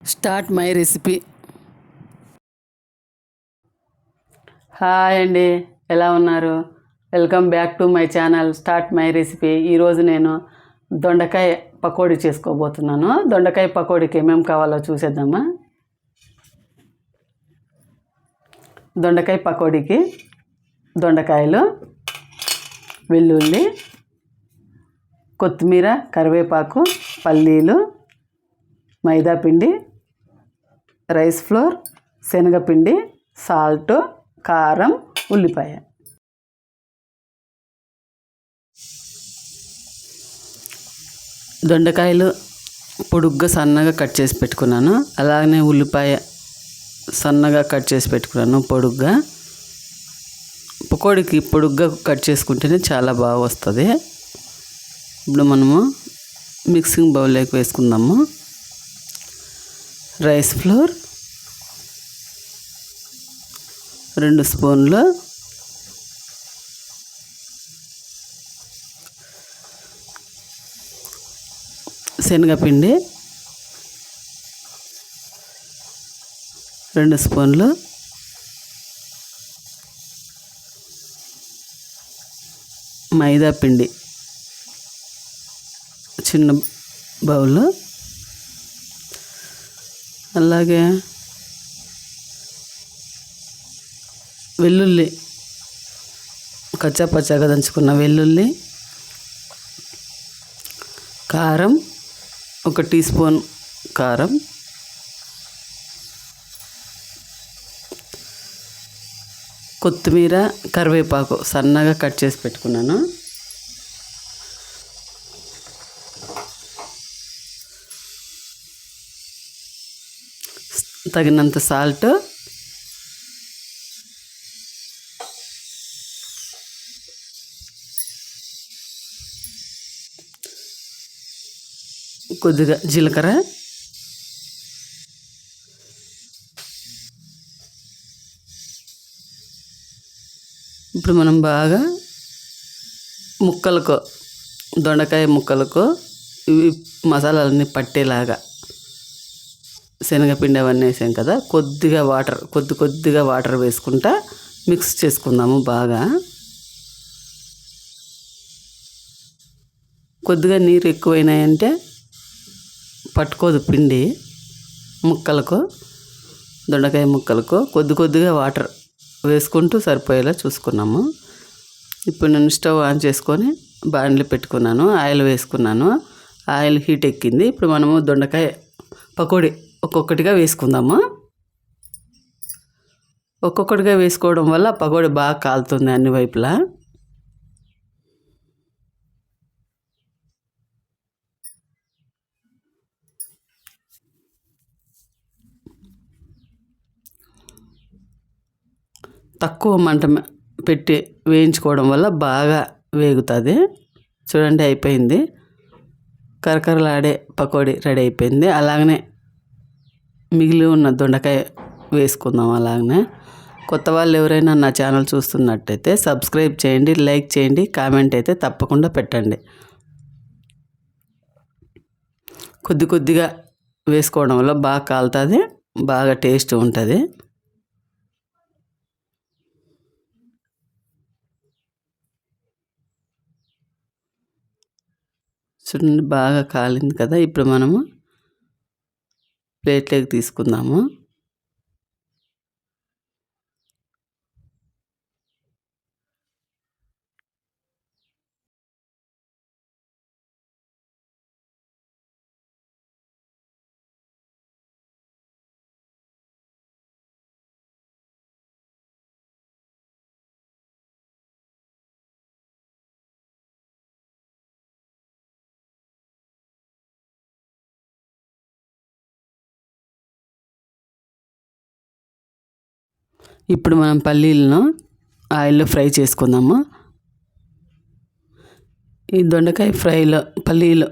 Start my recipe. Hi అండి, ఎలా ఉన్నారు? Welcome back to my channel start my recipe. ఈరోజు నేను దొండకాయ పకోడీ చేసుకోబోతున్నాను. దొండకాయ పకోడీకి ఏమేమి కావాలో చూసేద్దామా. దొండకాయ పకోడీకి దొండకాయలు, వెల్లుల్లి, కొత్తిమీర, కరివేపాకు, పల్లీలు, మైదాపిండి, రైస్ ఫ్లోర్, శనగపిండి, సాల్ట్, కారం, ఉల్లిపాయ. దొండకాయలు పొడుగ్గా సన్నగా కట్ చేసి పెట్టుకున్నాను. అలాగనే ఉల్లిపాయ సన్నగా కట్ చేసి పెట్టుకున్నాను పొడుగ్గా. పకోడీకి పొడుగ్గా కట్ చేసుకుంటేనే చాలా బాగా వస్తుంది. ఇప్పుడు మనము మిక్సింగ్ బౌల్లోకి వేసుకుందాము. రైస్ ఫ్లోర్ 2 స్పూన్లు, శనగపిండి 2 స్పూన్లు, మైదాపిండి చిన్న బౌలు, అలాగే వెల్లుల్లి కచ్చాపచ్చాగా దంచుకున్న వెల్లుల్లి, కారం 1 టీ స్పూన్ కారం, కొత్తిమీర, కరివేపాకు సన్నగా కట్ చేసి పెట్టుకున్నాను. తగినంత సాల్ట్, కొద్దిగా జీలకర్ర, ఇప్పుడు మనం బాగా ముక్కలకు, దొండకాయ ముక్కలకు ఇవి మసాలాలన్నీ పట్టేలాగా శనగపిండి అవన్నీ వేసాం కదా, కొద్దిగా వాటర్ వేసుకుంటా మిక్స్ చేసుకుందాము బాగా. కొద్దిగా నీరు ఎక్కువైనాయంటే పట్టుకోదు పిండి ముక్కలకు, దొండకాయ ముక్కలకు. కొద్దిగా వాటర్ వేసుకుంటూ సరిపోయేలా చూసుకున్నాము. ఇప్పుడు నేను స్టవ్ ఆన్ చేసుకొని బాండ్లీ పెట్టుకున్నాను, ఆయిల్ వేసుకున్నాను. ఆయిల్ హీట్ ఎక్కింది. ఇప్పుడు మనము దొండకాయ పకోడీ ఒక్కొక్కటిగా వేసుకుందాము. ఒక్కొక్కటిగా వేసుకోవడం వల్ల పకోడీ బాగా కాలుతుంది అన్ని వైపులా. తక్కువ మంట పెట్టి వేయించుకోవడం వల్ల బాగా వేగుతుంది. చూడండి, అయిపోయింది. కరకరలాడే పకోడీ రెడీ అయిపోయింది. అలాగనే మిగిలి ఉన్న దొండకాయ వేసుకుందాం. అలాగనే కొత్త వాళ్ళు ఎవరైనా నా ఛానల్ చూస్తున్నట్టయితే సబ్స్క్రైబ్ చేయండి, లైక్ చేయండి, కామెంట్ అయితే తప్పకుండా పెట్టండి. కొద్దిగా వేసుకోవడం వల్ల బాగా కాలుతుంది, బాగా టేస్ట్ ఉంటుంది. చూడండి, బాగా కాలింది కదా. ఇప్పుడు మనము ప్లేట్లోకి తీసుకుందాము. ఇప్పుడు మనం పల్లీలను ఆయిల్లో ఫ్రై చేసుకుందాము. ఈ దొండకాయ ఫ్రైలో పల్లీలు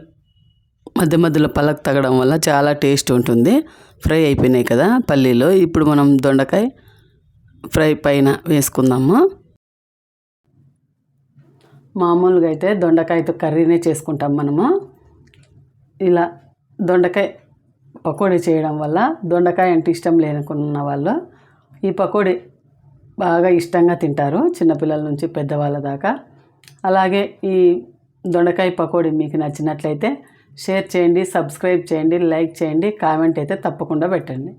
మధ్యలో పలక తగ్గడం వల్ల చాలా టేస్ట్ ఉంటుంది. ఫ్రై అయిపోయినాయి కదా పల్లీలు. ఇప్పుడు మనం దొండకాయ ఫ్రై పైన వేసుకుందాము. మామూలుగా అయితే దొండకాయతో కర్రీనే చేసుకుంటాం మనము. ఇలా దొండకాయ పకోడీ చేయడం వల్ల దొండకాయ అంటే ఇష్టం లేనుకున్న వాళ్ళు ఈ పకోడీ బాగా ఇష్టంగా తింటారు, చిన్నపిల్లల నుంచి పెద్దవాళ్ళ దాకా. అలాగే ఈ దొండకాయ పకోడీ మీకు నచ్చినట్లయితే షేర్ చేయండి, సబ్స్క్రైబ్ చేయండి, లైక్ చేయండి, కామెంట్ అయితే తప్పకుండా పెట్టండి.